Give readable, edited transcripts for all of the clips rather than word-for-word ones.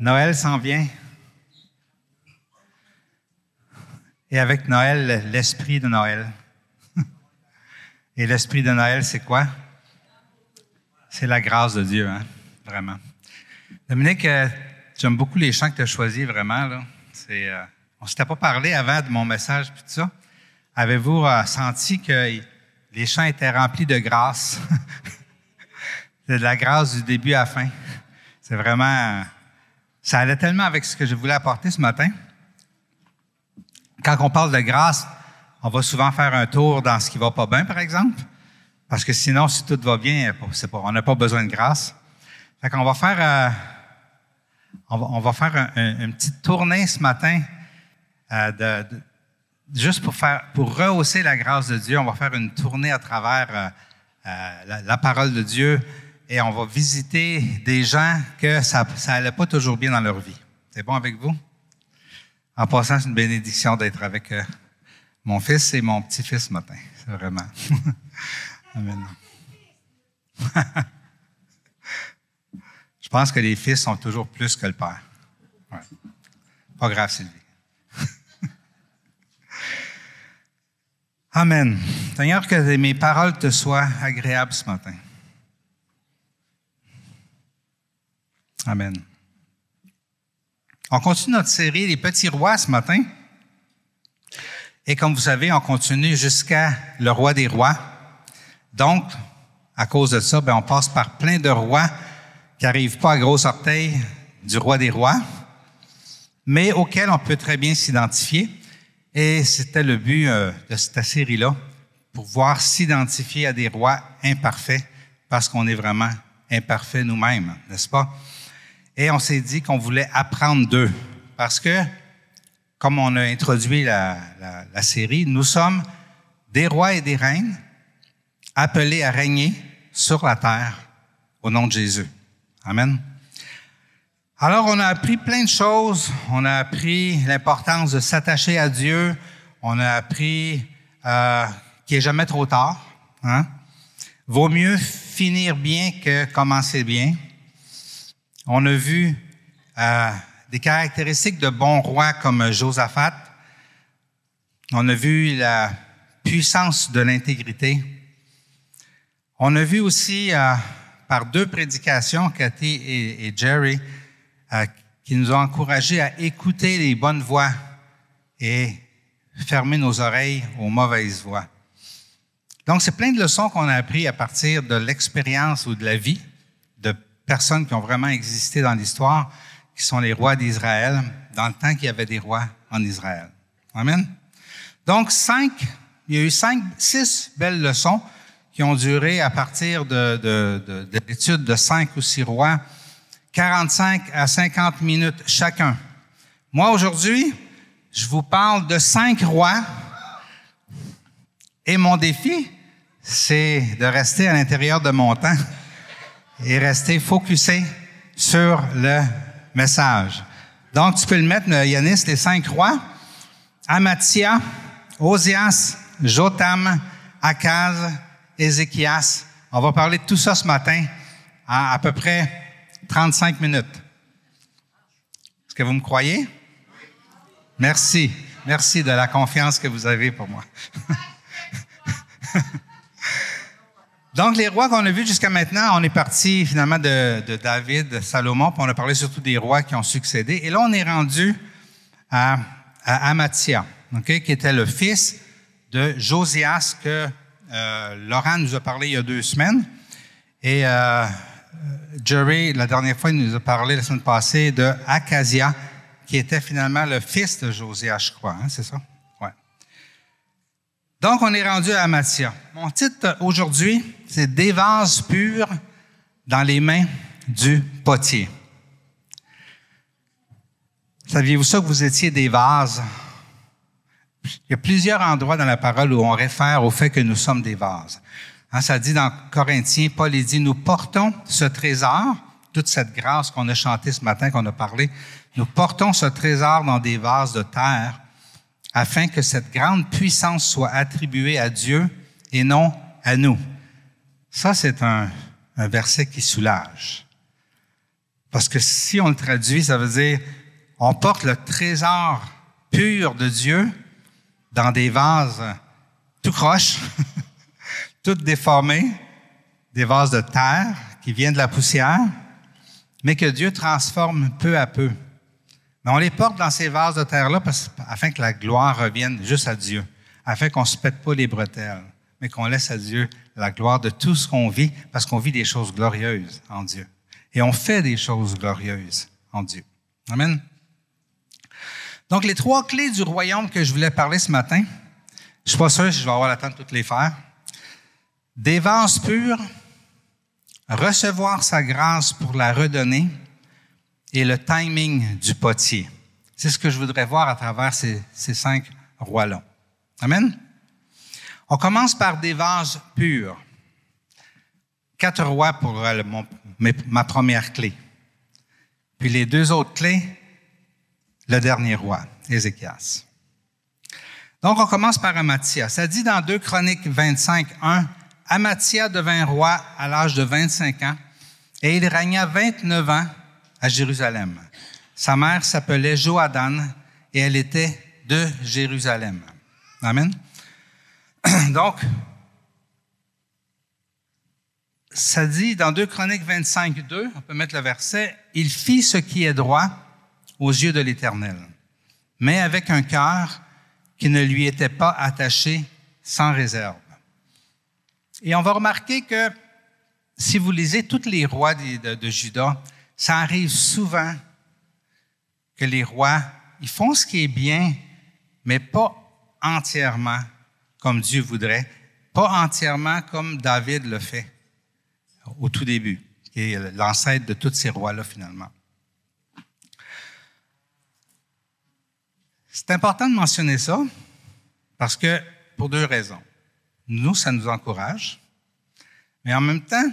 Noël s'en vient. Et avec Noël, l'esprit de Noël. Et l'esprit de Noël, c'est quoi? C'est la grâce de Dieu, hein? Vraiment. Dominique, j'aime beaucoup les chants que tu as choisis, vraiment. Là. On ne s'était pas parlé avant de mon message puis tout ça. Avez-vous senti que les chants étaient remplis de grâce? De la grâce du début à la fin. C'est vraiment... Ça allait tellement avec ce que je voulais apporter ce matin. Quand on parle de grâce, on va souvent faire un tour dans ce qui va pas bien, par exemple. Parce que sinon, si tout va bien, on n'a pas besoin de grâce. Fait qu'on va faire... On va faire une petite tournée ce matin juste pour rehausser la grâce de Dieu. On va faire une tournée à travers la parole de Dieu et on va visiter des gens que ça allait pas toujours bien dans leur vie. C'est bon avec vous? En passant, c'est une bénédiction d'être avec mon fils et mon petit-fils ce matin. C'est vraiment. Amen. Je pense que les fils sont toujours plus que le père. Ouais. Pas grave, Sylvie. Amen. Seigneur, que mes paroles te soient agréables ce matin. Amen. On continue notre série Les Petits Rois ce matin. Et comme vous savez, on continue jusqu'à le Roi des Rois. Donc, à cause de ça, on passe par plein de rois qui n'arrivent pas à gros orteil du Roi des Rois, mais auxquels on peut très bien s'identifier. Et c'était le but de cette série-là, pour pouvoir s'identifier à des rois imparfaits, parce qu'on est vraiment imparfaits nous-mêmes, n'est-ce pas? Et on s'est dit qu'on voulait apprendre d'eux, parce que, comme on a introduit la série, nous sommes des rois et des reines appelés à régner sur la terre au nom de Jésus. Amen. Alors, on a appris plein de choses. On a appris l'importance de s'attacher à Dieu. On a appris qu'il n'est jamais trop tard. Hein? Vaut mieux finir bien que commencer bien. On a vu des caractéristiques de bons rois comme Josaphat. On a vu la puissance de l'intégrité. On a vu aussi, par 2 prédications, Cathy et Jerry, qui nous ont encouragés à écouter les bonnes voix et fermer nos oreilles aux mauvaises voix. Donc, c'est plein de leçons qu'on a apprises à partir de l'expérience ou de la vie de personnes qui ont vraiment existé dans l'histoire, qui sont les rois d'Israël, dans le temps qu'il y avait des rois en Israël. Amen. Donc, il y a eu 6 belles leçons qui ont duré à partir de l'étude de 5 ou 6 rois, 45 à 50 minutes chacun. Moi, aujourd'hui, je vous parle de 5 rois et mon défi, c'est de rester à l'intérieur de mon temps et rester focusé sur le message. Donc, tu peux le mettre, Yanis, les 5 rois. Amathia, Osias, Jotam, Akaz, Ézéchias. On va parler de tout ça ce matin à peu près 35 minutes. Est-ce que vous me croyez? Merci. Merci de la confiance que vous avez pour moi. Donc, les rois qu'on a vus jusqu'à maintenant, on est parti finalement de David, de Salomon, puis on a parlé surtout des rois qui ont succédé. Et là, on est rendu à Amathia, qui était le fils de Josias, que Laurent nous a parlé il y a 2 semaines. Et Jerry, la dernière fois, il nous a parlé la semaine passée de Akazia, qui était finalement le fils de Josias, je crois. Hein, c'est ça? Ouais. Donc, on est rendu à Amathia. Mon titre aujourd'hui, c'est « Des vases purs dans les mains du potier ». Saviez-vous ça que vous étiez des vases? Il y a plusieurs endroits dans la parole où on réfère au fait que nous sommes des vases. Hein, ça dit dans Corinthiens, Paul dit, nous portons ce trésor, toute cette grâce qu'on a chantée ce matin, qu'on a parlé, nous portons ce trésor dans des vases de terre afin que cette grande puissance soit attribuée à Dieu et non à nous. Ça, c'est un verset qui soulage. Parce que si on le traduit, ça veut dire on porte le trésor pur de Dieu dans des vases tout croches, tout déformés, des vases de terre qui viennent de la poussière, mais que Dieu transforme peu à peu. Mais on les porte dans ces vases de terre-là afin que la gloire revienne juste à Dieu, afin qu'on ne se pète pas les bretelles, mais qu'on laisse à Dieu la gloire de tout ce qu'on vit, parce qu'on vit des choses glorieuses en Dieu. Et on fait des choses glorieuses en Dieu. Amen. Donc, les 3 clés du royaume que je voulais parler ce matin, je suis pas sûr si je vais avoir le temps de toutes les faire. Des vases purs, recevoir sa grâce pour la redonner et le timing du potier. C'est ce que je voudrais voir à travers ces 5 rois-là. Amen? On commence par des vases purs. 4 rois pour ma première clé. Puis les 2 autres clés, le dernier roi, Ézéchias. Donc, on commence par Amathia. Ça dit dans 2 Chroniques 25, 1, « Amathia devint roi à l'âge de 25 ans, et il régna 29 ans à Jérusalem. Sa mère s'appelait Johadan, et elle était de Jérusalem. » Amen. Donc, ça dit dans 2 Chroniques 25, 2, on peut mettre le verset, « Il fit ce qui est droit aux yeux de l'Éternel, mais avec un cœur qui ne lui était pas attaché sans réserve. » Et on va remarquer que si vous lisez tous les rois de Juda, ça arrive souvent que les rois, ils font ce qui est bien, mais pas entièrement comme Dieu voudrait, pas entièrement comme David le fait au tout début, qui est l'ancêtre de tous ces rois-là finalement. C'est important de mentionner ça parce que, pour 2 raisons. Nous, ça nous encourage, mais en même temps,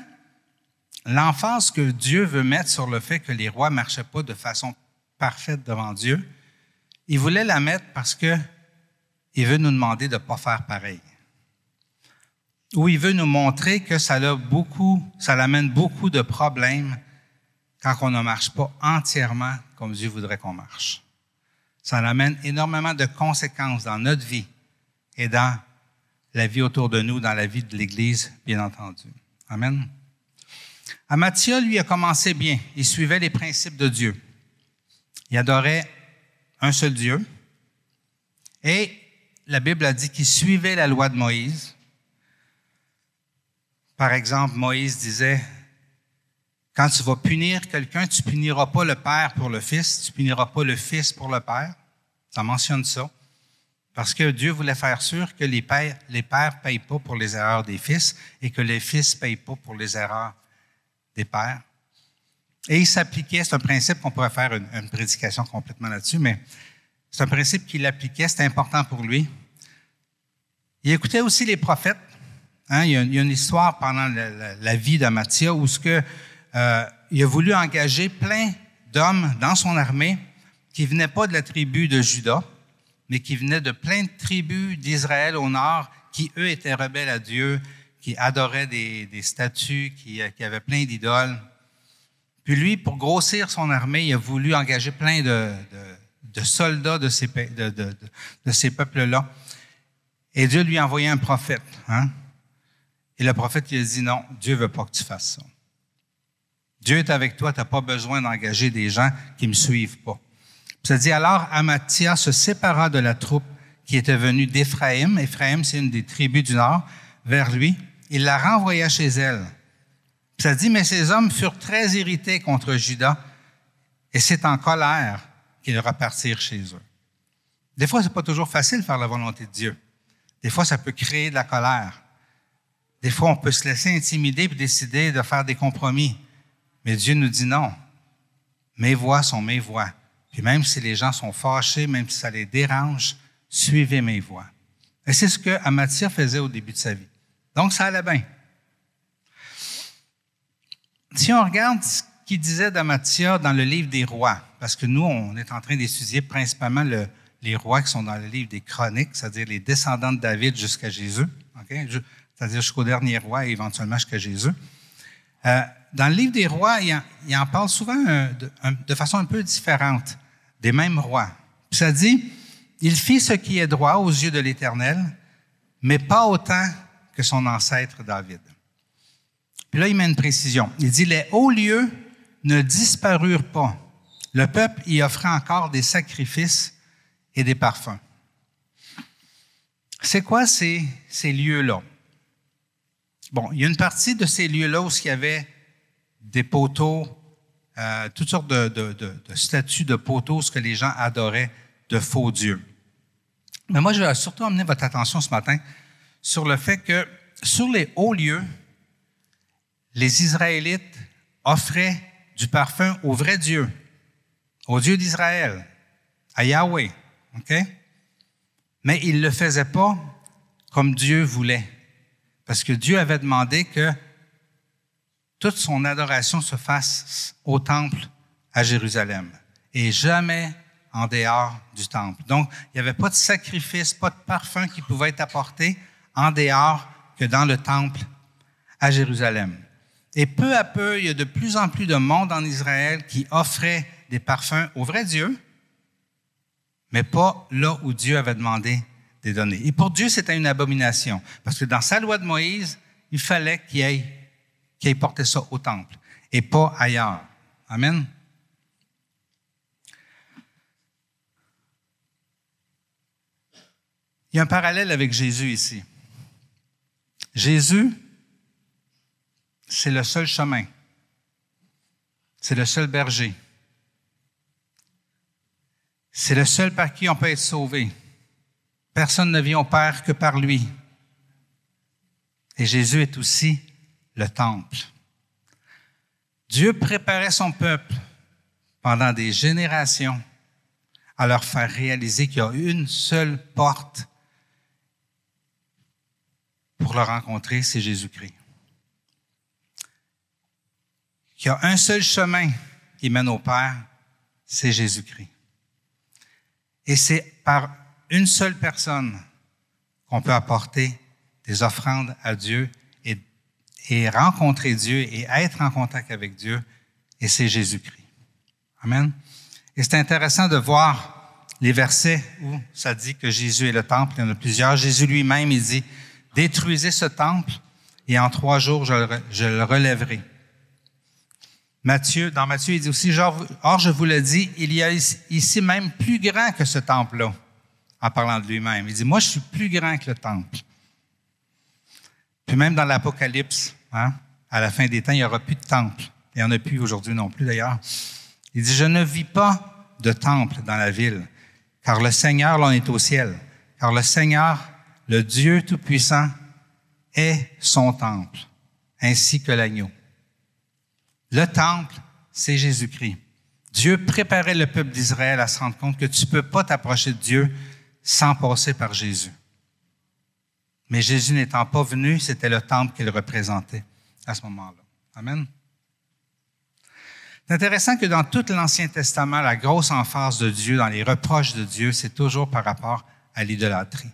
l'emphase que Dieu veut mettre sur le fait que les rois ne marchaient pas de façon parfaite devant Dieu, il voulait la mettre parce que il veut nous demander de ne pas faire pareil. Ou il veut nous montrer que ça l'amène beaucoup de problèmes quand on ne marche pas entièrement comme Dieu voudrait qu'on marche. Ça amène énormément de conséquences dans notre vie et dans la vie autour de nous, dans la vie de l'Église, bien entendu. Amen. Amathia, lui, a commencé bien. Il suivait les principes de Dieu. Il adorait un seul Dieu. Et la Bible a dit qu'il suivait la loi de Moïse. Par exemple, Moïse disait, « Quand tu vas punir quelqu'un, tu puniras pas le père pour le fils, tu puniras pas le fils pour le père. » Ça mentionne ça. Parce que Dieu voulait faire sûr que les pères ne payent pas pour les erreurs des fils et que les fils ne payent pas pour les erreurs des pères. Et il s'appliquait, c'est un principe qu'on pourrait faire une prédication complètement là-dessus, mais c'est un principe qu'il appliquait, c'était important pour lui. Il écoutait aussi les prophètes. Hein, il y a une histoire pendant la vie d'Amathia où il a voulu engager plein d'hommes dans son armée qui ne venaient pas de la tribu de Juda, mais qui venaient de plein de tribus d'Israël au nord, qui, eux, étaient rebelles à Dieu, qui adoraient des statues, qui avaient plein d'idoles. Puis lui, pour grossir son armée, il a voulu engager plein de soldats de ces peuples-là. Et Dieu lui a envoyé un prophète. Hein? Et le prophète lui a dit, non, Dieu ne veut pas que tu fasses ça. Dieu est avec toi, tu n'as pas besoin d'engager des gens qui ne me suivent pas. Ça dit, alors Amathia se sépara de la troupe qui était venue d'Éphraïm. Éphraïm, c'est une des tribus du nord, vers lui. Il la renvoya chez elle. Ça dit, mais ces hommes furent très irrités contre Juda et c'est en colère qu'ils repartirent chez eux. Des fois, c'est pas toujours facile de faire la volonté de Dieu. Des fois, ça peut créer de la colère. Des fois, on peut se laisser intimider et décider de faire des compromis. Mais Dieu nous dit non. Mes voies sont mes voies. Puis même si les gens sont fâchés, même si ça les dérange, suivez mes voies. Et c'est ce que Amathia faisait au début de sa vie. Donc, ça allait bien. Si on regarde ce qu'il disait d'Amathia dans le livre des rois, parce que nous, on est en train d'étudier principalement les rois qui sont dans le livre des chroniques, c'est-à-dire les descendants de David jusqu'à Jésus, okay? C'est-à-dire jusqu'au dernier roi et éventuellement jusqu'à Jésus. Dans le livre des rois, il en parle souvent de façon un peu différente, des mêmes rois. Puis ça dit, « Il fit ce qui est droit aux yeux de l'Éternel, mais pas autant que son ancêtre David. » Puis là, il met une précision. Il dit, « Les hauts lieux ne disparurent pas. Le peuple y offrait encore des sacrifices et des parfums. » C'est quoi ces lieux-là? Bon, il y a une partie de ces lieux-là où il y avait des poteaux, toutes sortes de statues de poteaux, ce que les gens adoraient de faux dieux. Mais moi, je vais surtout amener votre attention ce matin sur le fait que sur les hauts lieux, les Israélites offraient du parfum au vrai Dieu, au Dieu d'Israël, à Yahweh, OK? Mais ils ne le faisaient pas comme Dieu voulait, parce que Dieu avait demandé que toute son adoration se fasse au temple à Jérusalem et jamais en dehors du temple. Donc, il n'y avait pas de sacrifice, pas de parfum qui pouvait être apporté en dehors que dans le temple à Jérusalem. Et peu à peu, il y a de plus en plus de monde en Israël qui offrait des parfums au vrai Dieu, mais pas là où Dieu avait demandé de les donner. Et pour Dieu, c'était une abomination, parce que dans sa loi de Moïse, il fallait qu'il ait porté ça au temple et pas ailleurs. Amen. Il y a un parallèle avec Jésus ici. Jésus, c'est le seul chemin. C'est le seul berger. C'est le seul par qui on peut être sauvé. Personne ne vient au Père que par lui. Et Jésus est aussi le temple. Dieu préparait son peuple pendant des générations à leur faire réaliser qu'il y a une seule porte pour le rencontrer, c'est Jésus-Christ. Qu'il y a un seul chemin qui mène au Père, c'est Jésus-Christ. Et c'est par une seule personne qu'on peut apporter des offrandes à Dieu et rencontrer Dieu et être en contact avec Dieu, et c'est Jésus-Christ. Amen. Et c'est intéressant de voir les versets où ça dit que Jésus est le temple. Il y en a plusieurs. Jésus lui-même, il dit, « Détruisez ce temple et en 3 jours, je le relèverai. » Dans Matthieu, il dit aussi, « Or, je vous le dis, il y a ici même plus grand que ce temple-là. » En parlant de lui-même. Il dit, « Moi, je suis plus grand que le temple. » Puis même dans l'Apocalypse, à la fin des temps, il n'y aura plus de temple. Il n'y en a plus aujourd'hui non plus, d'ailleurs. Il dit, « Je ne vis pas de temple dans la ville, car le Seigneur, l'on est au ciel. Car le Seigneur, le Dieu Tout-Puissant, est son temple, ainsi que l'agneau. » Le temple, c'est Jésus-Christ. Dieu préparait le peuple d'Israël à se rendre compte que tu ne peux pas t'approcher de Dieu sans passer par Jésus. Mais Jésus n'étant pas venu, c'était le temple qu'il représentait à ce moment-là. Amen. C'est intéressant que dans tout l'Ancien Testament, la grosse emphase de Dieu, dans les reproches de Dieu, c'est toujours par rapport à l'idolâtrie.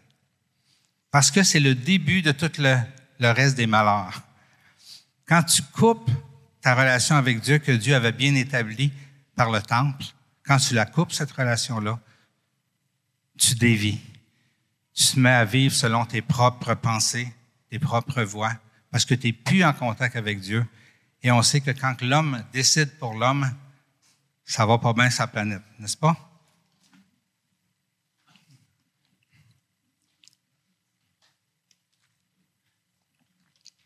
Parce que c'est le début de tout le reste des malheurs. Quand tu coupes ta relation avec Dieu que Dieu avait bien établie par le temple, quand tu la coupes, cette relation-là, tu dévies. Tu te mets à vivre selon tes propres pensées, tes propres voies, parce que tu n'es plus en contact avec Dieu. Et on sait que quand l'homme décide pour l'homme, ça va pas bien sa planète, n'est-ce pas?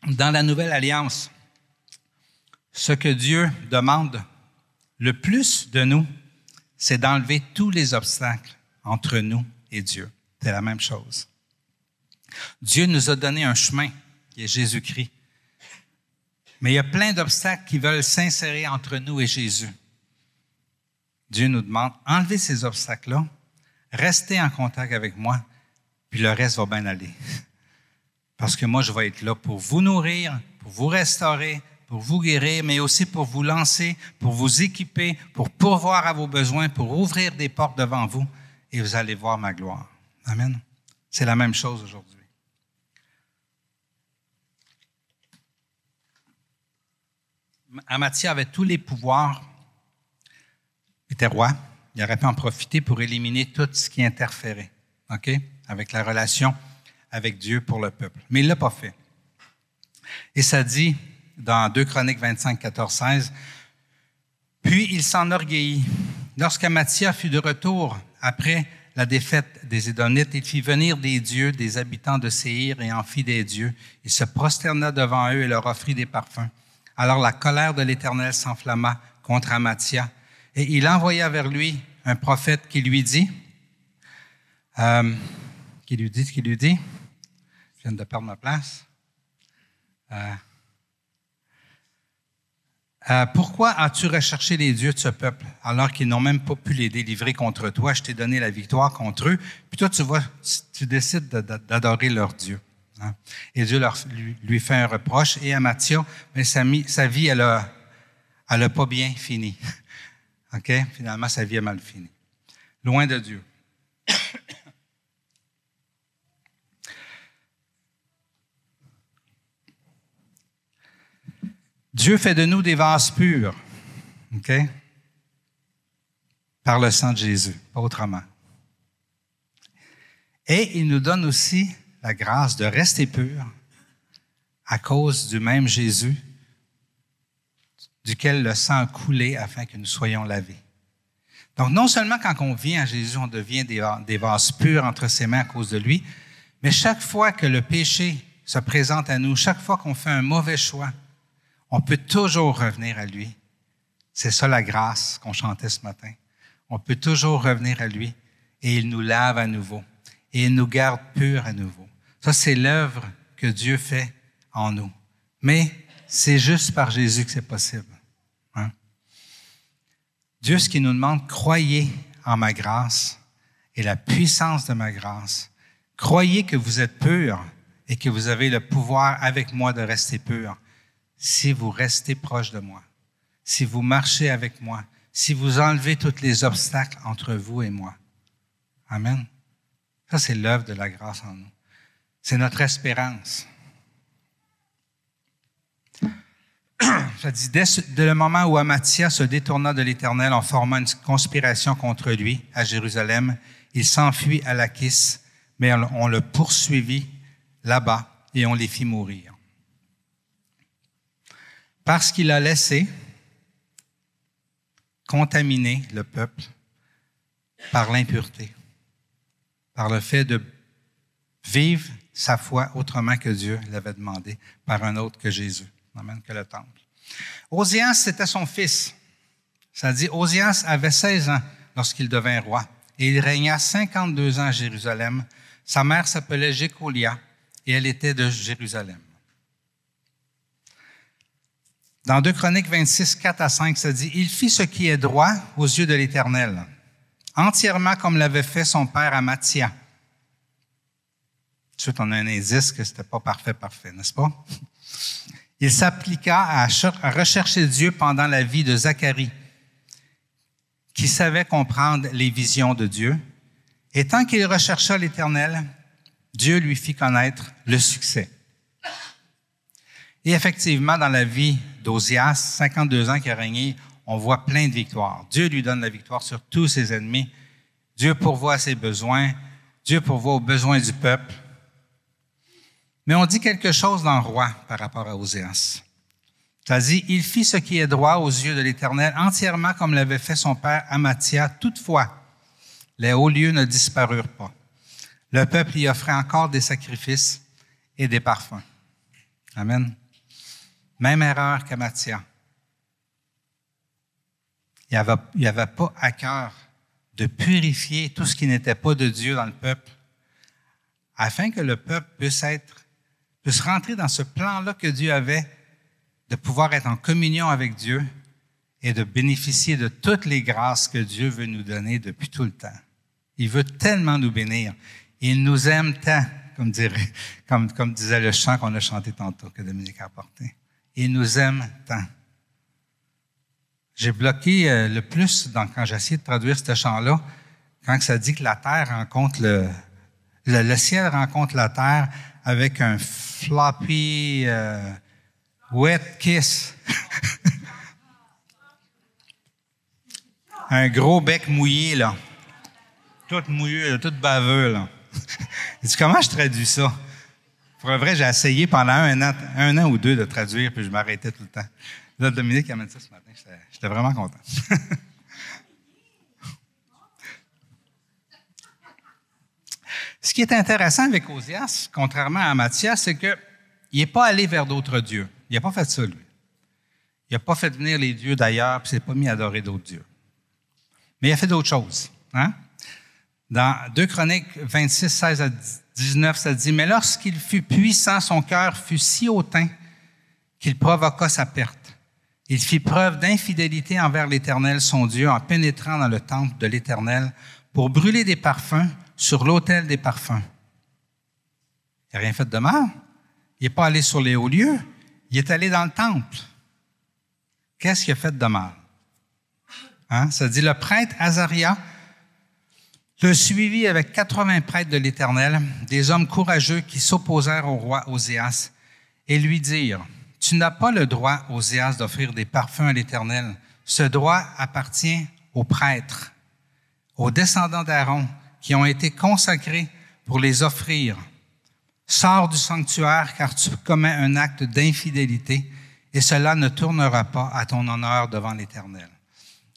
Dans la Nouvelle Alliance, ce que Dieu demande le plus de nous, c'est d'enlever tous les obstacles entre nous et Dieu. C'est la même chose. Dieu nous a donné un chemin, qui est Jésus-Christ. Mais il y a plein d'obstacles qui veulent s'insérer entre nous et Jésus. Dieu nous demande, enlevez ces obstacles-là, restez en contact avec moi, puis le reste va bien aller. Parce que moi, je vais être là pour vous nourrir, pour vous restaurer, pour vous guérir, mais aussi pour vous lancer, pour vous équiper, pour pourvoir à vos besoins, pour ouvrir des portes devant vous, et vous allez voir ma gloire. Amen. C'est la même chose aujourd'hui. Amathia avait tous les pouvoirs, était roi. Il aurait pu en profiter pour éliminer tout ce qui interférait, OK, avec la relation avec Dieu pour le peuple. Mais il ne l'a pas fait. Et ça dit dans 2 Chroniques 25, 14, 16, « Puis il s'enorgueillit. Lorsqu'Amathia fut de retour après la défaite des Édomites, il fit venir des dieux, des habitants de Séhir, et en fit des dieux. Il se prosterna devant eux et leur offrit des parfums. Alors la colère de l'Éternel s'enflamma contre Amathia, et il envoya vers lui un prophète qui lui dit, je viens de perdre ma place. Pourquoi as-tu recherché les dieux de ce peuple alors qu'ils n'ont même pas pu les délivrer contre toi? Je t'ai donné la victoire contre eux. Puis toi, tu décides d'adorer leur Dieu. Hein? Et Dieu lui fait un reproche. Et Amathia, mais sa vie, elle a pas bien fini. OK? Finalement, sa vie a mal fini. Loin de Dieu. Dieu fait de nous des vases purs, OK? Par le sang de Jésus, pas autrement. Et il nous donne aussi la grâce de rester purs à cause du même Jésus duquel le sang a coulé afin que nous soyons lavés. Donc, non seulement quand on vient à Jésus, on devient des vases purs entre ses mains à cause de lui, mais chaque fois que le péché se présente à nous, chaque fois qu'on fait un mauvais choix, on peut toujours revenir à lui. C'est ça la grâce qu'on chantait ce matin. On peut toujours revenir à lui et il nous lave à nouveau et il nous garde purs à nouveau. Ça, c'est l'œuvre que Dieu fait en nous. Mais c'est juste par Jésus que c'est possible. Hein? Dieu, ce qu'il nous demande, croyez en ma grâce et la puissance de ma grâce. Croyez que vous êtes purs et que vous avez le pouvoir avec moi de rester purs. Si vous restez proche de moi, si vous marchez avec moi, si vous enlevez tous les obstacles entre vous et moi. Amen. Ça, c'est l'œuvre de la grâce en nous. C'est notre espérance. Ça dit, dès le moment où Amathia se détourna de l'Éternel en formant une conspiration contre lui à Jérusalem, il s'enfuit à Lachis, mais on le poursuivit là-bas et on les fit mourir. Parce qu'il a laissé contaminer le peuple par l'impureté, par le fait de vivre sa foi autrement que Dieu l'avait demandé, par un autre que Jésus, amen, que le temple. Osias, c'était son fils. Ça dit, Osias avait 16 ans lorsqu'il devint roi, et il régna 52 ans à Jérusalem. Sa mère s'appelait Jécolia, et elle était de Jérusalem. Dans 2 Chroniques 26, 4 à 5, ça dit, « Il fit ce qui est droit aux yeux de l'Éternel, entièrement comme l'avait fait son père Amathia. » Tout de suite, on a un indice que c'était pas parfait, n'est-ce pas? Il s'appliqua à rechercher Dieu pendant la vie de Zacharie, qui savait comprendre les visions de Dieu. Et tant qu'il rechercha l'Éternel, Dieu lui fit connaître le succès. Et effectivement, dans la vie d'Osias, 52 ans qu'il a régné, on voit plein de victoires. Dieu lui donne la victoire sur tous ses ennemis. Dieu pourvoit à ses besoins. Dieu pourvoit aux besoins du peuple. Mais on dit quelque chose dans le roi par rapport à Osias. Ça dit, « Il fit ce qui est droit aux yeux de l'Éternel, entièrement comme l'avait fait son père Amathia. Toutefois, les hauts lieux ne disparurent pas. Le peuple y offrait encore des sacrifices et des parfums. » Amen. Même erreur qu'Amathia. Il n'avait pas à cœur de purifier tout ce qui n'était pas de Dieu dans le peuple, afin que le peuple puisse rentrer dans ce plan-là que Dieu avait, de pouvoir être en communion avec Dieu et de bénéficier de toutes les grâces que Dieu veut nous donner depuis tout le temps. Il veut tellement nous bénir. Il nous aime tant, comme disait le chant qu'on a chanté tantôt, que Dominique a apporté. Il nous aime tant. J'ai bloqué le plus quand j'ai essayé de traduire ce chant-là, quand ça dit que la terre rencontre le ciel rencontre la terre avec un floppy wet kiss. un gros bec mouillé, là. Tout mouillé, là, tout baveux, là. Il dit, comment je traduis ça? Pour le vrai, j'ai essayé pendant un an ou deux de traduire, puis je m'arrêtais tout le temps. Là, Dominique a mis ça ce matin. J'étais vraiment content. Ce qui est intéressant avec Osias, contrairement à Matthias, c'est qu'il n'est pas allé vers d'autres dieux. Il n'a pas fait ça, lui. Il n'a pas fait venir les dieux d'ailleurs, puis il ne s'est pas mis à adorer d'autres dieux. Mais il a fait d'autres choses. Hein? Dans 2 Chroniques 26, 16 à 19, ça dit « Mais lorsqu'il fut puissant, son cœur fut si hautain qu'il provoqua sa perte. Il fit preuve d'infidélité envers l'Éternel, son Dieu, en pénétrant dans le temple de l'Éternel pour brûler des parfums sur l'autel des parfums. » Il n'a rien fait de mal. Il n'est pas allé sur les hauts lieux. Il est allé dans le temple. Qu'est-ce qu'il a fait de mal? Hein? Ça dit, le prêtre Azaria le suivit avec 80 prêtres de l'Éternel, des hommes courageux qui s'opposèrent au roi Oséas et lui dirent, « Tu n'as pas le droit, Oséas, d'offrir des parfums à l'Éternel. Ce droit appartient aux prêtres, aux descendants d'Aaron, qui ont été consacrés pour les offrir. Sors du sanctuaire, car tu commets un acte d'infidélité, et cela ne tournera pas à ton honneur devant l'Éternel. »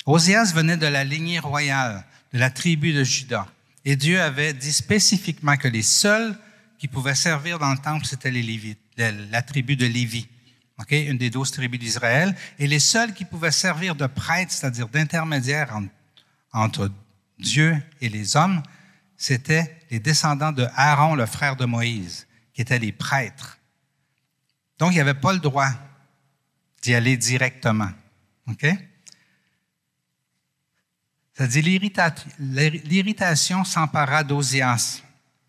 Oséas venait de la lignée royale, de la tribu de Juda, et Dieu avait dit spécifiquement que les seuls qui pouvaient servir dans le temple, c'était les Lévites, la tribu de Lévi, okay? Une des 12 tribus d'Israël, et les seuls qui pouvaient servir de prêtres, c'est-à-dire d'intermédiaires entre Dieu et les hommes, c'était les descendants de Aaron, le frère de Moïse, qui étaient les prêtres. Donc, il n'y avait pas le droit d'y aller directement. OK? Ça dit, l'irritation s'empara d'Oséas,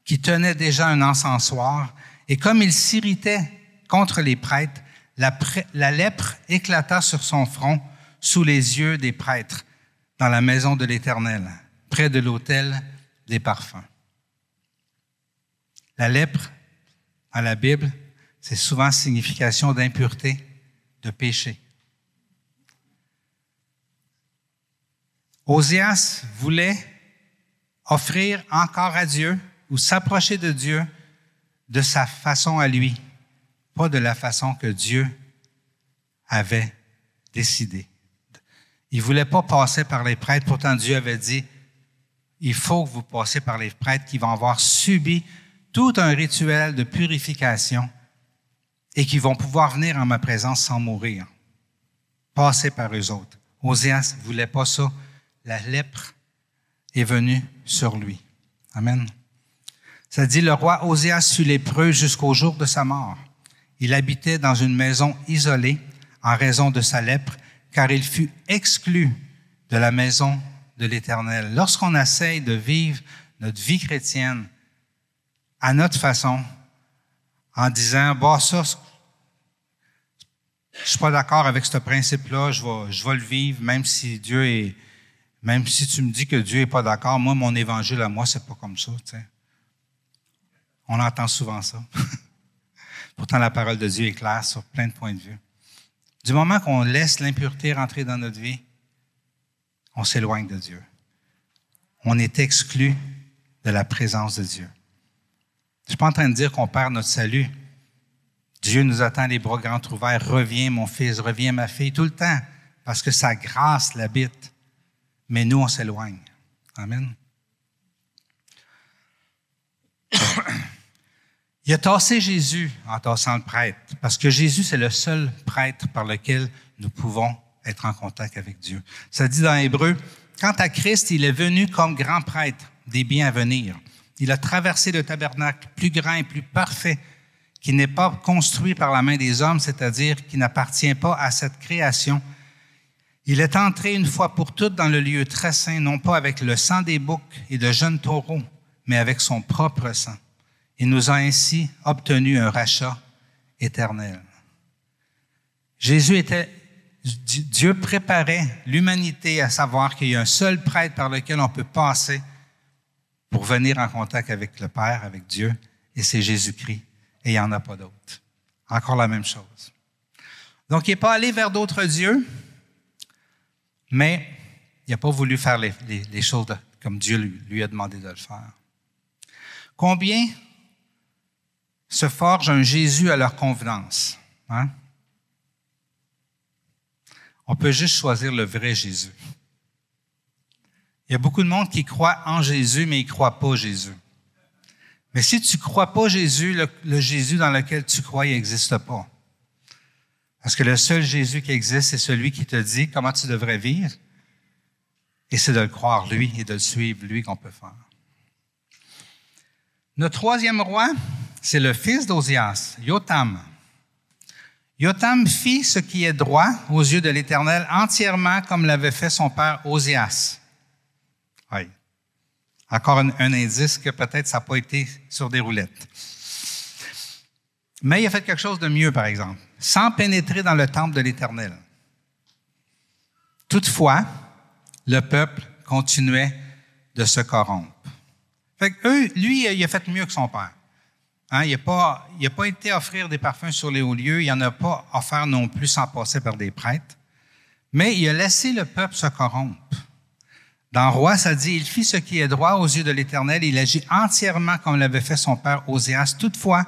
qui tenait déjà un encensoir, et comme il s'irritait contre les prêtres, la lèpre éclata sur son front sous les yeux des prêtres, dans la maison de l'Éternel, près de l'autel des parfums. La lèpre, à la Bible, c'est souvent signification d'impureté, de péché. Oséas voulait offrir encore à Dieu ou s'approcher de Dieu de sa façon à lui, pas de la façon que Dieu avait décidé. Il ne voulait pas passer par les prêtres, pourtant Dieu avait dit, il faut que vous passiez par les prêtres qui vont avoir subi tout un rituel de purification et qui vont pouvoir venir en ma présence sans mourir. Passer par eux autres. Oséas ne voulait pas ça. La lèpre est venue sur lui. Amen. Ça dit, le roi Oséas fut lépreux jusqu'au jour de sa mort. Il habitait dans une maison isolée en raison de sa lèpre, car il fut exclu de la maison de l'Éternel. Lorsqu'on essaye de vivre notre vie chrétienne à notre façon, en disant, bah, ça, je suis pas d'accord avec ce principe-là, je vais le vivre, même si tu me dis que Dieu est pas d'accord, moi, mon évangile à moi, c'est pas comme ça, tu sais. On entend souvent ça. Pourtant, la parole de Dieu est claire sur plein de points de vue. Du moment qu'on laisse l'impureté rentrer dans notre vie, on s'éloigne de Dieu. On est exclu de la présence de Dieu. Je ne suis pas en train de dire qu'on perd notre salut. Dieu nous attend les bras grands ouverts. Reviens, mon fils, reviens, ma fille, tout le temps, parce que sa grâce l'habite. Mais nous, on s'éloigne. Amen. Il a tassé Jésus en tassant le prêtre, parce que Jésus, c'est le seul prêtre par lequel nous pouvons être en contact avec Dieu. Ça dit dans Hébreu, « Quant à Christ, il est venu comme grand prêtre des biens à venir. Il a traversé le tabernacle plus grand et plus parfait, qui n'est pas construit par la main des hommes, c'est-à-dire qui n'appartient pas à cette création. Il est entré une fois pour toutes dans le lieu très saint, non pas avec le sang des boucs et de jeunes taureaux, mais avec son propre sang. Il nous a ainsi obtenu un rachat éternel. » Dieu préparait l'humanité à savoir qu'il y a un seul prêtre par lequel on peut passer pour venir en contact avec le Père, avec Dieu, et c'est Jésus-Christ, et il n'y en a pas d'autre. Encore la même chose. Donc, il n'est pas allé vers d'autres dieux, mais il n'a pas voulu faire les choses comme Dieu lui a demandé de le faire. Combien se forgent un Jésus à leur convenance? Hein? On peut juste choisir le vrai Jésus. Il y a beaucoup de monde qui croit en Jésus, mais ils ne croient pas Jésus. Mais si tu ne crois pas Jésus, le Jésus dans lequel tu crois, il n'existe pas. Parce que le seul Jésus qui existe, c'est celui qui te dit comment tu devrais vivre. Et c'est de le croire, lui, et de le suivre, lui, qu'on peut faire. Notre troisième roi, c'est le fils d'Ozias, Jotham. Jotham fit ce qui est droit aux yeux de l'Éternel entièrement comme l'avait fait son père Ozias. Oui. Encore un indice que peut-être ça n'a pas été sur des roulettes. Mais il a fait quelque chose de mieux, par exemple, sans pénétrer dans le temple de l'Éternel. Toutefois, le peuple continuait de se corrompre. Fait que lui, il a fait mieux que son père. Hein, il n'a pas été offrir des parfums sur les hauts lieux, il n'en a pas offert non plus sans passer par des prêtres, mais il a laissé le peuple se corrompre. Dans Roi, ça dit, « Il fit ce qui est droit aux yeux de l'Éternel, il agit entièrement comme l'avait fait son père Ozias. Toutefois,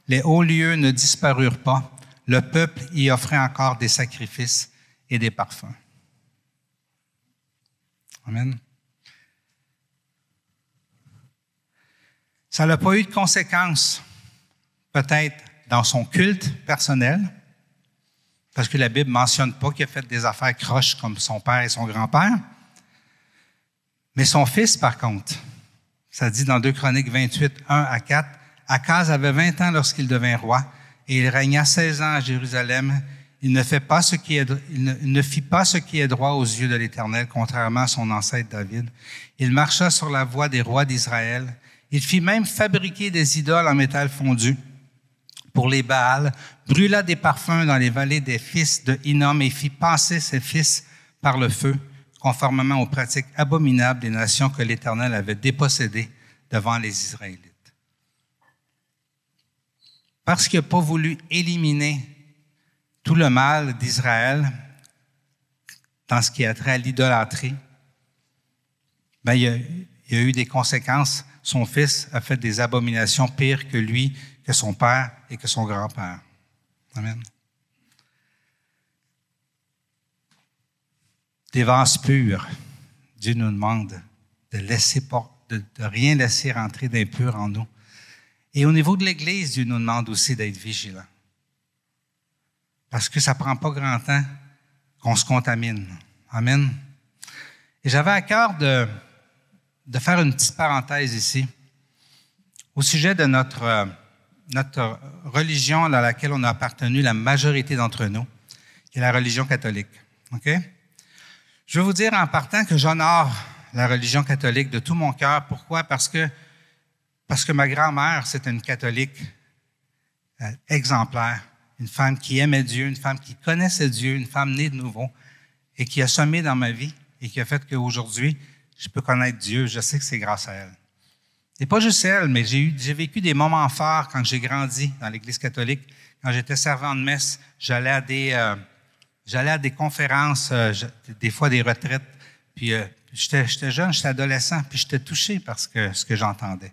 les hauts lieux ne disparurent pas, le peuple y offrait encore des sacrifices et des parfums. » Amen. Ça n'a pas eu de conséquences, peut-être dans son culte personnel, parce que la Bible ne mentionne pas qu'il a fait des affaires croches comme son père et son grand-père. Mais son fils, par contre, ça dit dans 2 Chroniques 28, 1 à 4, « Akaz avait 20 ans lorsqu'il devint roi, et il régna 16 ans à Jérusalem. Il ne fit pas ce qui est droit aux yeux de l'Éternel, contrairement à son ancêtre David. Il marcha sur la voie des rois d'Israël. Il fit même fabriquer des idoles en métal fondu pour les Baals, brûla des parfums dans les vallées des fils de Hinnom et fit passer ses fils par le feu, conformément aux pratiques abominables des nations que l'Éternel avait dépossédées devant les Israélites. » Parce qu'il n'a pas voulu éliminer tout le mal d'Israël dans ce qui a trait à l'idolâtrie, il y a eu des conséquences. Son fils a fait des abominations pires que lui, que son père et que son grand-père. Amen. Des vases purs. Dieu nous demande de rien laisser rentrer d'impur en nous. Et au niveau de l'Église, Dieu nous demande aussi d'être vigilants. Parce que ça ne prend pas grand temps qu'on se contamine. Amen. Et j'avais à cœur de faire une petite parenthèse ici au sujet de notre religion dans laquelle on a appartenu, la majorité d'entre nous, qui est la religion catholique. OK? Je veux vous dire en partant que j'honore la religion catholique de tout mon cœur. Pourquoi? Parce que ma grand-mère, c'était une catholique exemplaire, une femme qui aimait Dieu, une femme qui connaissait Dieu, une femme née de nouveau et qui a semé dans ma vie et qui a fait qu'aujourd'hui, je peux connaître Dieu. Je sais que c'est grâce à elle. Et pas juste elle, mais j'ai vécu des moments forts quand j'ai grandi dans l'Église catholique. Quand j'étais servant de messe, j'allais à des conférences, des fois des retraites. Puis j'étais jeune, j'étais adolescent, puis j'étais touché par ce que j'entendais.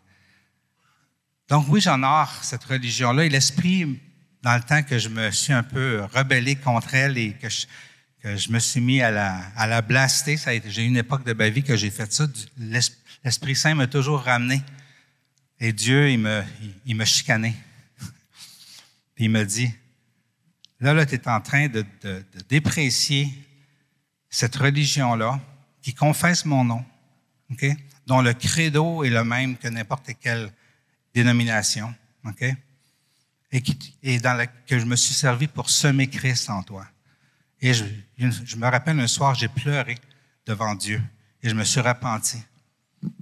Donc oui, j'honore cette religion-là et l'esprit, dans le temps que je me suis un peu rebellé contre elle et que je me suis mis à la blaster, j'ai eu une époque de ma vie que j'ai fait ça. L'Esprit Saint m'a toujours ramené. Et Dieu, il me chicanait. Puis il me dit, là, tu es en train de déprécier cette religion-là qui confesse mon nom, okay? Dont le credo est le même que n'importe quelle dénomination, okay? Et que je me suis servi pour semer Christ en toi. Et je me rappelle un soir, j'ai pleuré devant Dieu et je me suis repenti.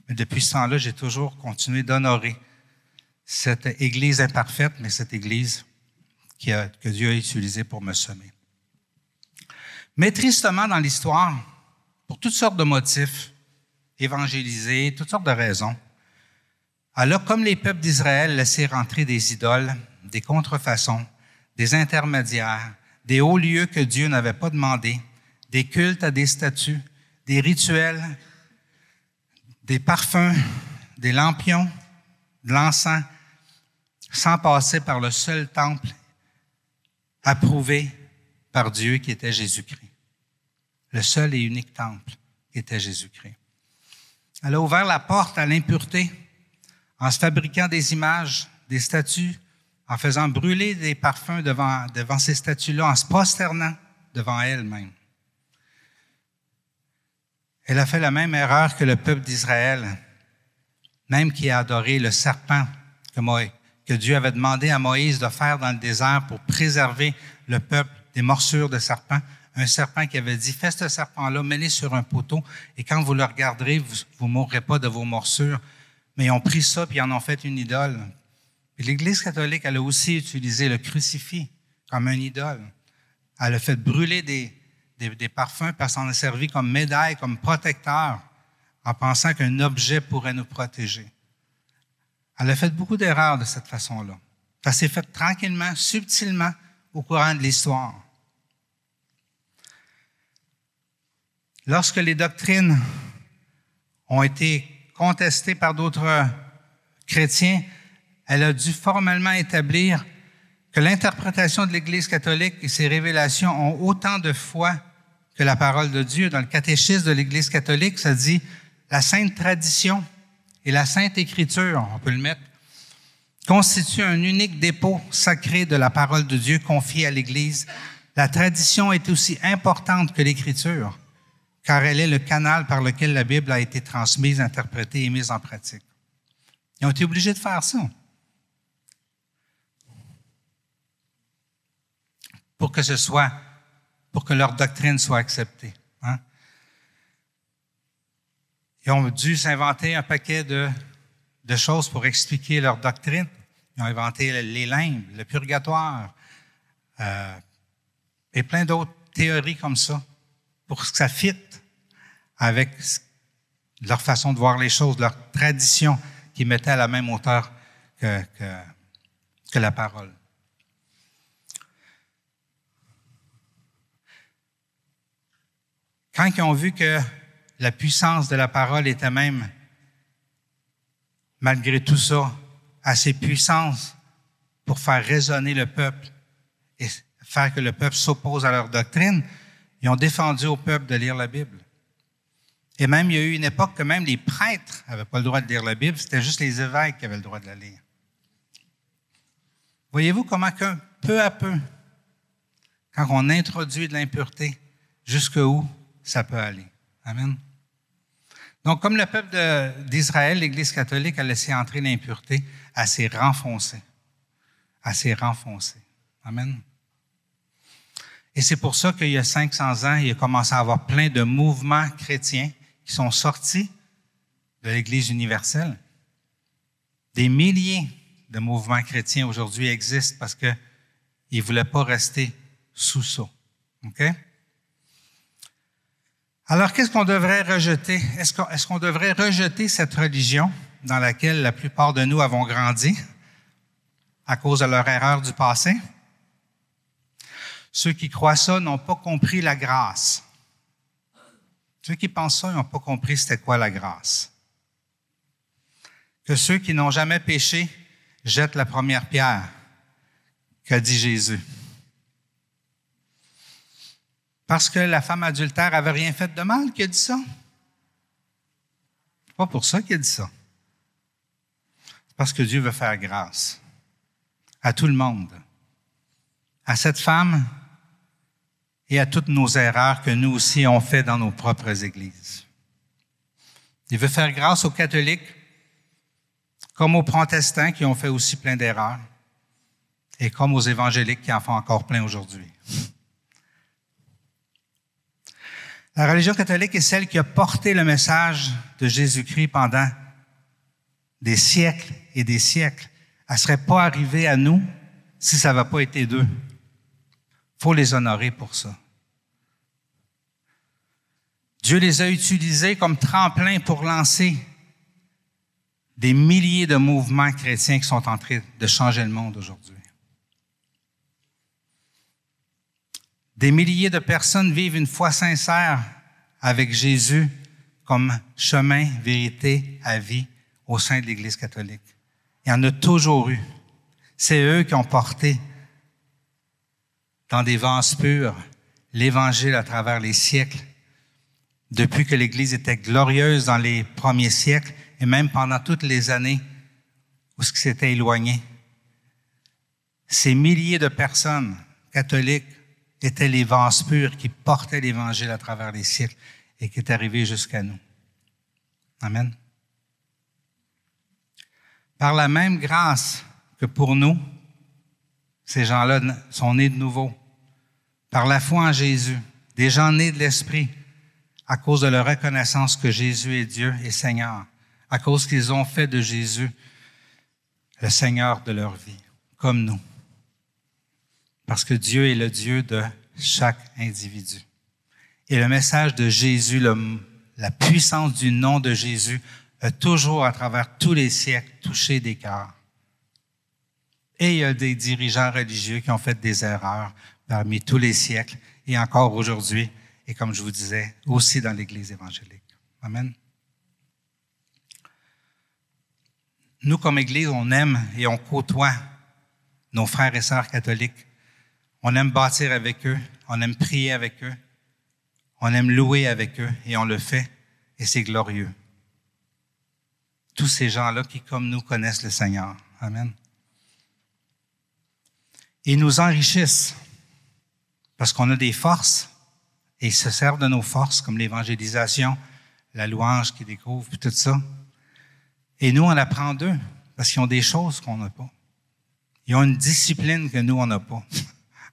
Mais depuis ce temps-là, j'ai toujours continué d'honorer cette Église imparfaite, mais cette Église que Dieu a utilisée pour me semer. Mais tristement, dans l'histoire, pour toutes sortes de motifs, évangéliser, toutes sortes de raisons, elle a, comme les peuples d'Israël, laissé rentrer des idoles, des contrefaçons, des intermédiaires, des hauts lieux que Dieu n'avait pas demandés, des cultes à des statues, des rituels, des parfums, des lampions, de l'encens, sans passer par le seul temple approuvé par Dieu qui était Jésus-Christ. Le seul et unique temple qui était Jésus-Christ. Elle a ouvert la porte à l'impureté en se fabriquant des images, des statues, en faisant brûler des parfums devant ces statues-là, en se prosternant devant elle-même. Elle a fait la même erreur que le peuple d'Israël, même qui a adoré le serpent que Dieu avait demandé à Moïse de faire dans le désert pour préserver le peuple des morsures de serpent. Un serpent qui avait dit, fais ce serpent-là, mets-le sur un poteau, et quand vous le regarderez, vous ne mourrez pas de vos morsures. Mais ils ont pris ça, puis ils en ont fait une idole. Et l'Église catholique, elle a aussi utilisé le crucifix comme une idole. Elle a fait brûler des parfums, parce qu'elle s'en a servi comme médaille, comme protecteur, en pensant qu'un objet pourrait nous protéger. Elle a fait beaucoup d'erreurs de cette façon-là. Ça s'est fait tranquillement, subtilement, au courant de l'histoire. Lorsque les doctrines ont été contestées par d'autres chrétiens, elle a dû formellement établir que l'interprétation de l'Église catholique et ses révélations ont autant de foi que la parole de Dieu. Dans le catéchisme de l'Église catholique, ça dit « La sainte tradition et la sainte écriture », on peut le mettre, constituent un unique dépôt sacré de la parole de Dieu confiée à l'Église. La tradition est aussi importante que l'Écriture, car elle est le canal par lequel la Bible a été transmise, interprétée et mise en pratique. Ils ont été obligés de faire ça pour que leur doctrine soit acceptée. Hein? Ils ont dû s'inventer un paquet de choses pour expliquer leur doctrine. Ils ont inventé les limbes, le purgatoire, et plein d'autres théories comme ça, pour que ça fitte avec leur façon de voir les choses, leur tradition qui mettait à la même hauteur que la parole. Quand ils ont vu que la puissance de la parole était même, malgré tout ça, assez puissante pour faire résonner le peuple et faire que le peuple s'oppose à leur doctrine, ils ont défendu au peuple de lire la Bible. Et même, il y a eu une époque que même les prêtres n'avaient pas le droit de lire la Bible, c'était juste les évêques qui avaient le droit de la lire. Voyez-vous comment peu à peu, quand on introduit de l'impureté, jusqu'où ça peut aller. Amen. Donc, comme le peuple d'Israël, l'Église catholique a laissé entrer l'impureté, elle s'est renfoncée. Elle s'est renfoncée. Amen. Et c'est pour ça qu'il y a 500 ans, il a commencé à avoir plein de mouvements chrétiens qui sont sortis de l'Église universelle. Des milliers de mouvements chrétiens aujourd'hui existent parce qu'ils ne voulaient pas rester sous ça. OK? Alors, qu'est-ce qu'on devrait rejeter? Est-ce qu'on devrait rejeter cette religion dans laquelle la plupart de nous avons grandi à cause de leur erreur du passé? Ceux qui croient ça n'ont pas compris la grâce. Ceux qui pensent ça, ils n'ont pas compris c'était quoi la grâce. Que ceux qui n'ont jamais péché jettent la première pierre, qu'a dit Jésus. Parce que la femme adultère avait rien fait de mal qu'il a dit ça. C'est pas pour ça qu'il a dit ça. C'est parce que Dieu veut faire grâce à tout le monde, à cette femme et à toutes nos erreurs que nous aussi on fait dans nos propres églises. Il veut faire grâce aux catholiques comme aux protestants qui ont fait aussi plein d'erreurs et comme aux évangéliques qui en font encore plein aujourd'hui. La religion catholique est celle qui a porté le message de Jésus-Christ pendant des siècles et des siècles. Elle ne serait pas arrivée à nous si ça n'avait pas été d'eux. Il faut les honorer pour ça. Dieu les a utilisés comme tremplin pour lancer des milliers de mouvements chrétiens qui sont en train de changer le monde aujourd'hui. Des milliers de personnes vivent une foi sincère avec Jésus comme chemin, vérité à vie au sein de l'Église catholique. Il y en a toujours eu. C'est eux qui ont porté dans des vases purs l'Évangile à travers les siècles, depuis que l'Église était glorieuse dans les premiers siècles et même pendant toutes les années où ce qui s'était éloigné. Ces milliers de personnes catholiques étaient les vases purs qui portaient l'Évangile à travers les siècles et qui est arrivé jusqu'à nous. Amen. Par la même grâce que pour nous, ces gens-là sont nés de nouveau. Par la foi en Jésus, des gens nés de l'Esprit, à cause de leur reconnaissance que Jésus est Dieu et Seigneur, à cause qu'ils ont fait de Jésus le Seigneur de leur vie, comme nous. Parce que Dieu est le Dieu de chaque individu. Et le message de Jésus, la puissance du nom de Jésus, a toujours, à travers tous les siècles, touché des cœurs. Et il y a des dirigeants religieux qui ont fait des erreurs parmi tous les siècles et encore aujourd'hui, et comme je vous disais, aussi dans l'Église évangélique. Amen. Nous, comme Église, on aime et on côtoie nos frères et sœurs catholiques. On aime bâtir avec eux, on aime prier avec eux, on aime louer avec eux, et on le fait, et c'est glorieux. Tous ces gens-là qui, comme nous, connaissent le Seigneur. Amen. Ils nous enrichissent parce qu'on a des forces et ils se servent de nos forces comme l'évangélisation, la louange qu'ils découvrent, puis tout ça. Et nous, on apprend d'eux parce qu'ils ont des choses qu'on n'a pas. Ils ont une discipline que nous, on n'a pas,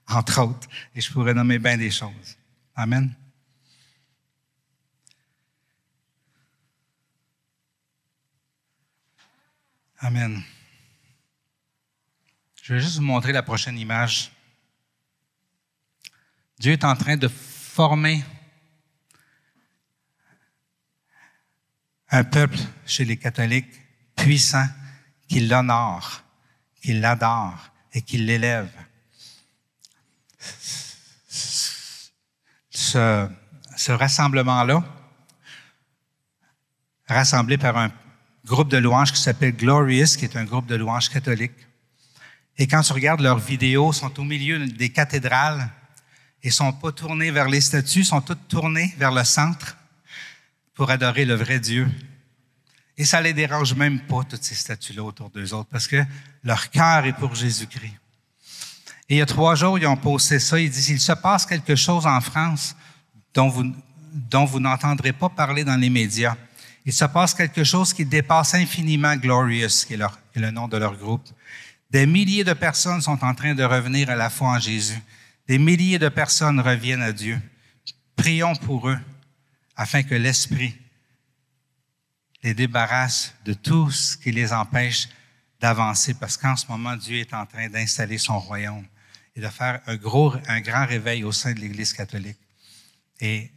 entre autres. Et je pourrais nommer bien des choses. Amen. Amen. Je vais juste vous montrer la prochaine image. Dieu est en train de former un peuple chez les catholiques puissant qui l'honore, qui l'adore et qui l'élève. Ce rassemblement-là, rassemblé par un groupe de louanges qui s'appelle Glorious, qui est un groupe de louanges catholique. Et quand tu regardes leurs vidéos, ils sont au milieu des cathédrales et sont pas tournés vers les statues, sont toutes tournées vers le centre pour adorer le vrai Dieu. Et ça les dérange même pas, toutes ces statues-là autour d'eux autres, parce que leur cœur est pour Jésus-Christ. Et il y a 3 jours, ils ont posté ça. Ils disent, il se passe quelque chose en France dont vous n'entendrez pas parler dans les médias. Il se passe quelque chose qui dépasse infiniment Glorious, qui est le nom de leur groupe. Des milliers de personnes sont en train de revenir à la foi en Jésus. Des milliers de personnes reviennent à Dieu. Prions pour eux, afin que l'Esprit les débarrasse de tout ce qui les empêche d'avancer, parce qu'en ce moment, Dieu est en train d'installer son royaume et de faire un grand réveil au sein de l'Église catholique. Et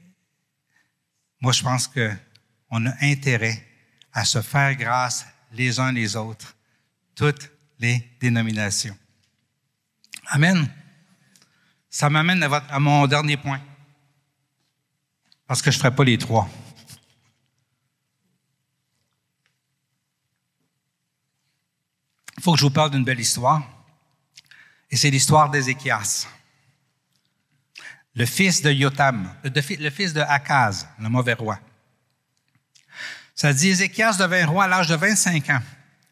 moi, je pense qu'on a intérêt à se faire grâce les uns les autres, toutes les dénominations. Amen. Ça m'amène à mon dernier point, parce que je ne ferai pas les 3. Il faut que je vous parle d'une belle histoire, et c'est l'histoire d'Ézéchias, le fils de Jotham, le fils de Akaz, le mauvais roi. Ça dit, Ézéchias devint roi à l'âge de 25 ans.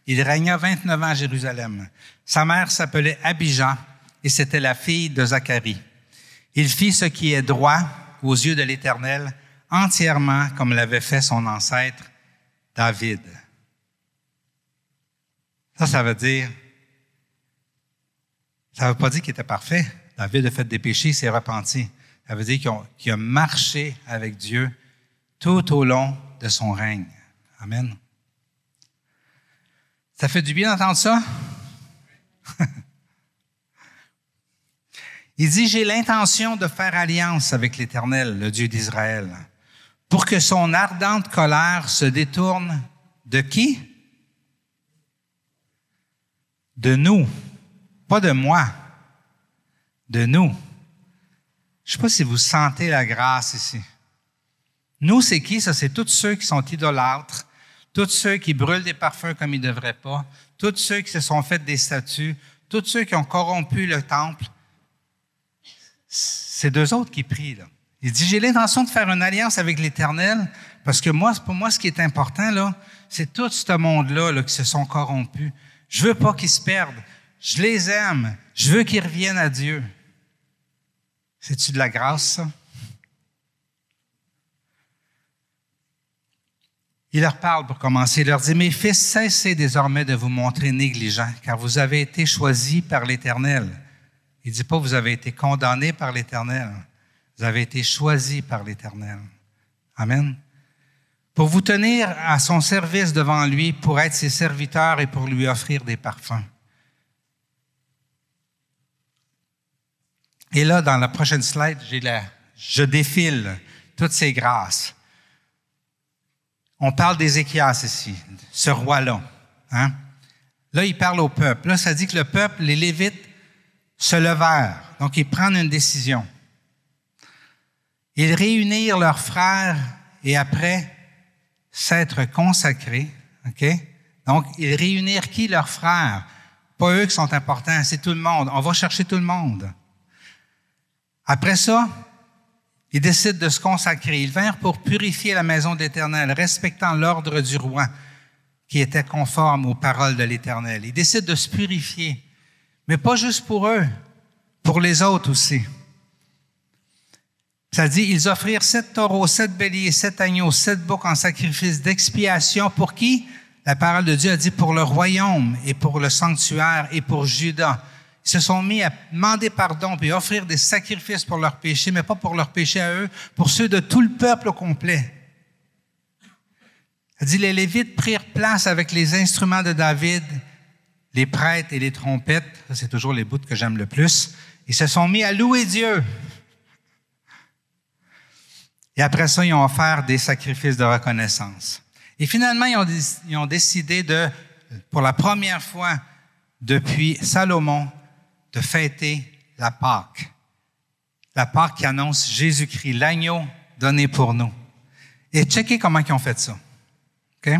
Il régna 29 ans à Jérusalem. Sa mère s'appelait Abijah, et c'était la fille de Zacharie. Il fit ce qui est droit aux yeux de l'Éternel, entièrement comme l'avait fait son ancêtre David. Ça veut dire, ça ne veut pas dire qu'il était parfait. David a fait des péchés, il s'est repenti. Ça veut dire qu'il a marché avec Dieu tout au long de son règne. Amen. Ça fait du bien d'entendre ça? Il dit, j'ai l'intention de faire alliance avec l'Éternel, le Dieu d'Israël, pour que son ardente colère se détourne de qui? De nous. Pas de moi. De nous. Je ne sais pas si vous sentez la grâce ici. Nous, c'est qui? Ça, c'est tous ceux qui sont idolâtres, tous ceux qui brûlent des parfums comme ils ne devraient pas, tous ceux qui se sont fait des statues, tous ceux qui ont corrompu le temple. C'est d'eux autres qui prient, là. Il dit, j'ai l'intention de faire une alliance avec l'Éternel, parce que moi, pour moi, ce qui est important, là, c'est tout ce monde-là, là, qui se sont corrompus. Je veux pas qu'ils se perdent. Je les aime. Je veux qu'ils reviennent à Dieu. C'est-tu de la grâce, ça? Il leur parle pour commencer. Il leur dit, mes fils, cessez désormais de vous montrer négligents, car vous avez été choisis par l'Éternel. Il ne dit pas, vous avez été condamnés par l'Éternel. Vous avez été choisis par l'Éternel. Amen. Pour vous tenir à son service devant lui, pour être ses serviteurs et pour lui offrir des parfums. Et là, dans la prochaine slide, je défile toutes ces grâces. On parle d'Ézéchias ici, ce roi-là. Hein? Là, il parle au peuple. Là, ça dit que le peuple, les Lévites, se levèrent. Donc, ils prennent une décision. Ils réunirent leurs frères et après s'être consacrés. OK? Donc, ils réunirent qui? Leurs frères. Pas eux qui sont importants, c'est tout le monde. On va chercher tout le monde. Après ça, ils décident de se consacrer. Ils vinrent pour purifier la maison de l'Éternel, respectant l'ordre du roi qui était conforme aux paroles de l'Éternel. Ils décident de se purifier, mais pas juste pour eux, pour les autres aussi. Ça dit, ils offrirent 7 taureaux, 7 béliers, 7 agneaux, 7 boucs en sacrifice d'expiation. Pour qui? La parole de Dieu a dit pour le royaume et pour le sanctuaire et pour Juda. Ils se sont mis à demander pardon puis offrir des sacrifices pour leurs péchés, mais pas pour leurs péchés à eux, pour ceux de tout le peuple au complet. Elle dit, les Lévites prirent place avec les instruments de David, les prêtres et les trompettes. Ça, c'est toujours les bouts que j'aime le plus. Ils se sont mis à louer Dieu. Et après ça, ils ont offert des sacrifices de reconnaissance. Et finalement, ils ont décidé de, pour la première fois depuis Salomon, de fêter la Pâque. La Pâque qui annonce Jésus-Christ, l'agneau donné pour nous. Et checkez comment ils ont fait ça. OK?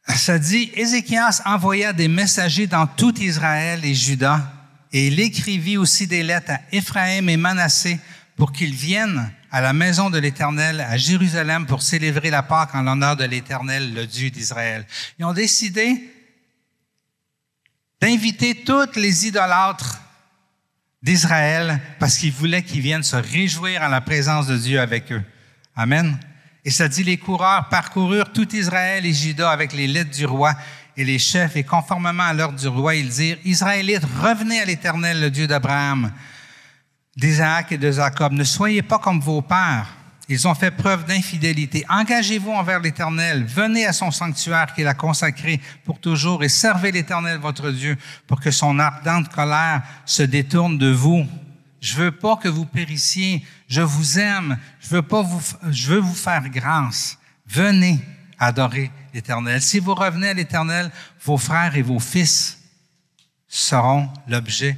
Ça dit, Ézéchias envoya des messagers dans tout Israël et Juda, et il écrivit aussi des lettres à Éphraïm et Manassé pour qu'ils viennent à la maison de l'Éternel, à Jérusalem, pour célébrer la Pâque en l'honneur de l'Éternel, le Dieu d'Israël. Ils ont décidé d'inviter tous les idolâtres d'Israël parce qu'ils voulaient qu'ils viennent se réjouir en la présence de Dieu avec eux. Amen. Et ça dit, les coureurs parcoururent tout Israël et Juda avec les lettres du roi et les chefs, et conformément à l'ordre du roi, ils dirent, Israélites, revenez à l'Éternel, le Dieu d'Abraham, d'Isaac et de Jacob. Ne soyez pas comme vos pères. Ils ont fait preuve d'infidélité. Engagez-vous envers l'Éternel. Venez à son sanctuaire qu'il a consacré pour toujours et servez l'Éternel, votre Dieu, pour que son ardente colère se détourne de vous. Je veux pas que vous périssiez. Je vous aime. Je veux vous faire grâce. Venez adorer l'Éternel. Si vous revenez à l'Éternel, vos frères et vos fils seront l'objet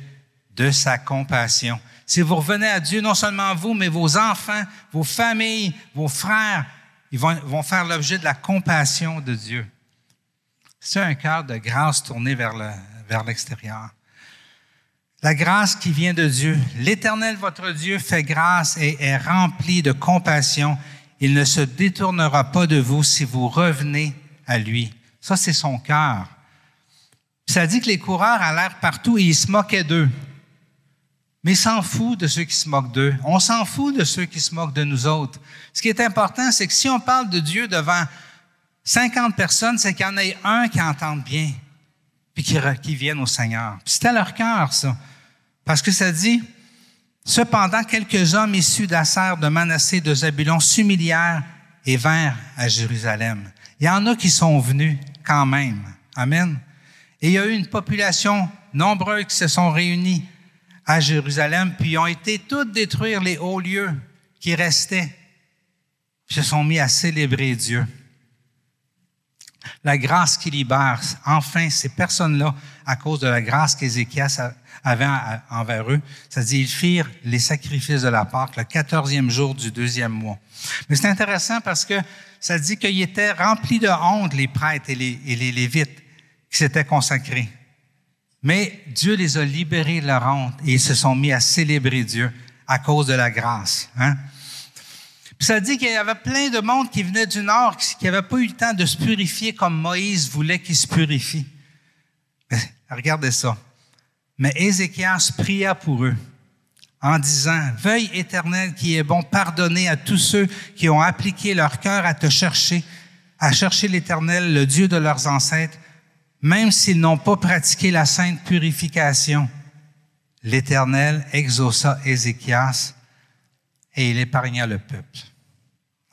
de sa compassion. Si vous revenez à Dieu, non seulement vous, mais vos enfants, vos familles, vos frères, ils vont faire l'objet de la compassion de Dieu. C'est un cœur de grâce tourné vers l'extérieur. La grâce qui vient de Dieu. L'Éternel, votre Dieu, fait grâce et est rempli de compassion. Il ne se détournera pas de vous si vous revenez à lui. Ça, c'est son cœur. Ça dit que les coureurs allèrent partout et ils se moquaient d'eux. Mais il s'en fout de ceux qui se moquent d'eux. On s'en fout de ceux qui se moquent de nous autres. Ce qui est important, c'est que si on parle de Dieu devant 50 personnes, c'est qu'il y en ait un qui entende bien, puis qui vienne au Seigneur. Puis c'était leur cœur, ça. Parce que ça dit, cependant, quelques hommes issus d'Asser, de Manassé, de Zabulon s'humilièrent et vinrent à Jérusalem. Il y en a qui sont venus quand même. Amen. Et il y a eu une population nombreuse qui se sont réunis à Jérusalem, puis ils ont été tous détruire les hauts lieux qui restaient, puis se sont mis à célébrer Dieu. La grâce qui libère. Enfin, ces personnes-là, à cause de la grâce qu'Ézéchias avait envers eux, ça dit, ils firent les sacrifices de la Pâque le 14e jour du 2e mois. Mais c'est intéressant parce que ça dit qu'ils étaient remplis de honte, les prêtres et les Lévites qui s'étaient consacrés. Mais Dieu les a libérés de leur honte et ils se sont mis à célébrer Dieu à cause de la grâce. Hein? Puis ça dit qu'il y avait plein de monde qui venait du Nord, qui n'avait pas eu le temps de se purifier comme Moïse voulait qu'ils se purifient. Mais, regardez ça. Mais Ézéchias pria pour eux en disant, « Veuille, Éternel, qui est bon, pardonner à tous ceux qui ont appliqué leur cœur à te chercher, à chercher l'Éternel, le Dieu de leurs ancêtres, même s'ils n'ont pas pratiqué la sainte purification. » L'Éternel exauça Ézéchias et il épargna le peuple.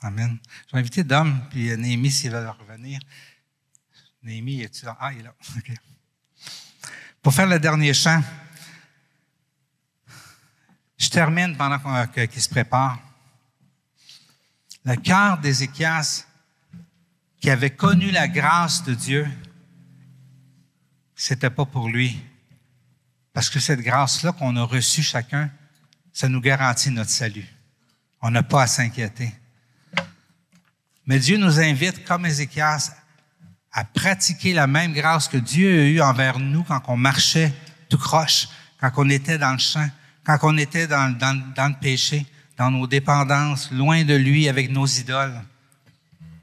Amen. Je vais inviter Dom, puis Néhémie, s'il va revenir. Néhémie, es-tu là? Ah, il est là. OK. Pour faire le dernier chant, je termine pendant qu'il se prépare. Le cœur d'Ézéchias, qui avait connu la grâce de Dieu, c'était pas pour lui. Parce que cette grâce-là qu'on a reçue chacun, ça nous garantit notre salut. On n'a pas à s'inquiéter. Mais Dieu nous invite, comme Ézéchias, à pratiquer la même grâce que Dieu a eue envers nous quand on marchait tout croche, quand on était dans le champ, quand on était dans le péché, dans nos dépendances, loin de lui avec nos idoles.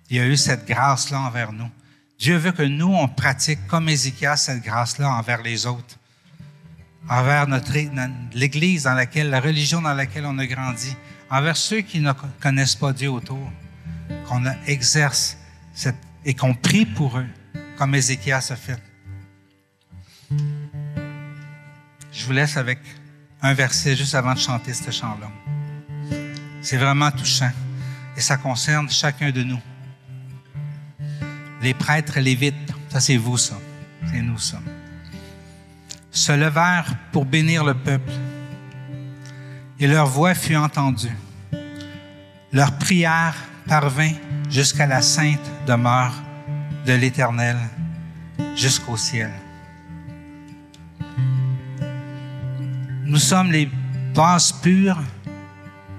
Il a eu cette grâce-là envers nous. Dieu veut que nous, on pratique comme Ézéchias cette grâce-là envers les autres, envers l'Église dans laquelle, la religion dans laquelle on a grandi, envers ceux qui ne connaissent pas Dieu autour, qu'on exerce et qu'on prie pour eux, comme Ézéchias a fait. Je vous laisse avec un verset juste avant de chanter ce chant-là. C'est vraiment touchant et ça concerne chacun de nous. Les prêtres lévites, ça c'est vous ça, c'est nous ça, se levèrent pour bénir le peuple et leur voix fut entendue. Leur prière parvint jusqu'à la sainte demeure de l'Éternel, jusqu'au ciel. Nous sommes les vases purs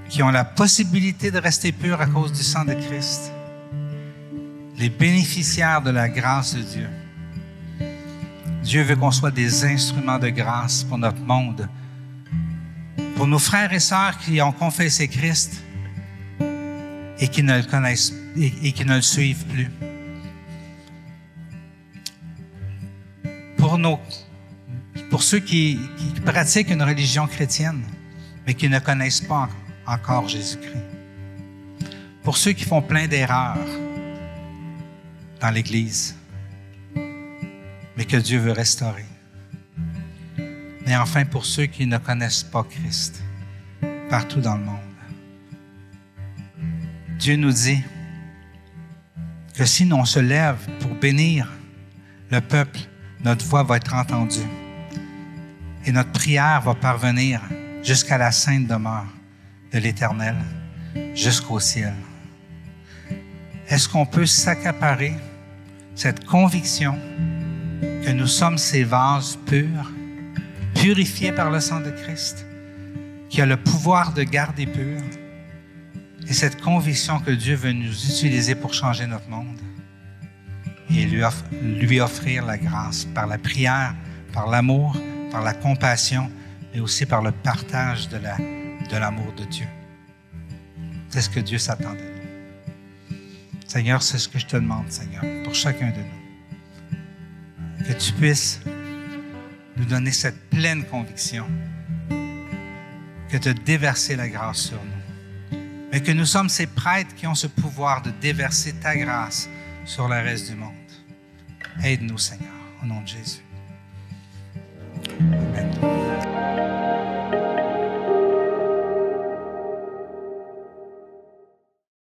qui ont la possibilité de rester purs à cause du sang de Christ, les bénéficiaires de la grâce de Dieu. Dieu veut qu'on soit des instruments de grâce pour notre monde, pour nos frères et sœurs qui ont confessé Christ et qui ne le connaissent et qui ne le suivent plus. Pour ceux qui pratiquent une religion chrétienne, mais qui ne connaissent pas encore Jésus-Christ. Pour ceux qui font plein d'erreurs dans l'Église, mais que Dieu veut restaurer. Et enfin, pour ceux qui ne connaissent pas Christ, partout dans le monde. Dieu nous dit que si on se lève pour bénir le peuple, notre voix va être entendue et notre prière va parvenir jusqu'à la sainte demeure de l'Éternel, jusqu'au ciel. Est-ce qu'on peut s'accaparer cette conviction que nous sommes ces vases purs, purifiés par le sang de Christ, qui a le pouvoir de garder pur, et cette conviction que Dieu veut nous utiliser pour changer notre monde et lui offrir la grâce par la prière, par l'amour, par la compassion, mais aussi par le partage de l'amour de Dieu. C'est ce que Dieu s'attend de nous. Seigneur, c'est ce que je te demande, Seigneur, pour chacun de nous. Que tu puisses nous donner cette pleine conviction que tu as déversé la grâce sur nous. Mais que nous sommes ces prêtres qui ont ce pouvoir de déverser ta grâce sur le reste du monde. Aide-nous, Seigneur, au nom de Jésus. Amen.